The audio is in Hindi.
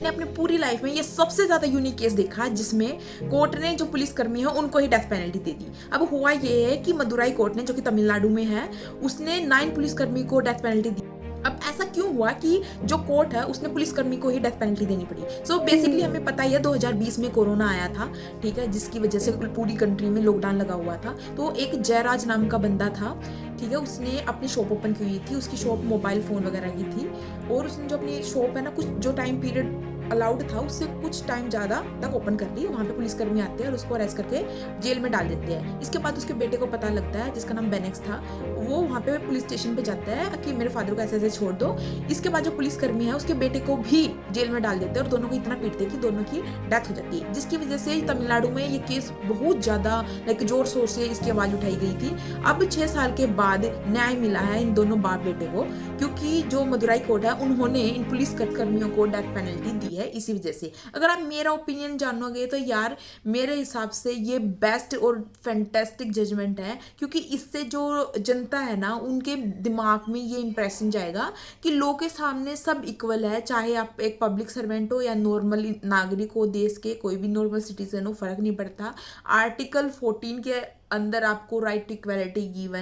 मैंने अपनी पूरी लाइफ में ये सबसे ज्यादा यूनिक केस देखा जिसमें कोर्ट ने जो पुलिसकर्मी है उनको ही डेथ पेनल्टी दे दी। अब हुआ ये है कि मदुराई कोर्ट ने, जो कि तमिलनाडु में है, उसने 9 पुलिसकर्मी को डेथ पेनल्टी दी। अब ऐसा क्यों हुआ कि जो कोर्ट है उसने पुलिसकर्मी को ही डेथ पेनल्टी देनी पड़ी? सो बेसिकली हमें पता ही है 2020 में कोरोना आया था, ठीक है, जिसकी वजह से पूरी कंट्री में लॉकडाउन लगा हुआ था। तो एक जयराज नाम का बंदा था, ठीक है, उसने अपनी शॉप ओपन की हुई थी। उसकी शॉप मोबाइल फ़ोन वगैरह की थी, और उसने जो अपनी शॉप है ना, कुछ जो टाइम पीरियड अलाउड था उससे कुछ टाइम ज़्यादा तक ओपन कर ली। वहाँ पे पुलिसकर्मी आते हैं और उसको अरेस्ट करके जेल में डाल देते हैं। इसके बाद उसके बेटे को पता लगता है, जिसका नाम बेनेक्स था, वो वहाँ पे पुलिस स्टेशन पे जाता है कि मेरे फादर को ऐसे ऐसे छोड़ दो। इसके बाद जो पुलिसकर्मी है उसके बेटे को भी जेल में डाल देते हैं और दोनों को इतना पीटते हैं कि दोनों की डेथ हो जाती है, जिसकी वजह से तमिलनाडु में ये केस बहुत ज़्यादा लाइक जोर शोर से इसकी आवाज़ उठाई गई थी। अब 6 साल के बाद न्याय मिला है इन दोनों बाप बेटे को, क्योंकि जो मदुराई कोर्ट है उन्होंने इन पुलिस कर्मियों को डेथ पेनल्टी दी है इसी वजह से। अगर आप मेरा ओपिनियन जानोगे तो यार मेरे हिसाब से ये बेस्ट और फैंटास्टिक जजमेंट है, क्योंकि इससे जो जनता है ना उनके दिमाग में ये इंप्रेशन जाएगा कि लोगों के सामने सब इक्वल है, चाहे आप एक पब्लिक सर्वेंट हो या नॉर्मल नागरिक हो, देश के कोई भी नॉर्मल सिटीजन हो, फर्क नहीं पड़ता। आर्टिकल 14 के अंदर आपको राइट टू इक्वालिटी गिवन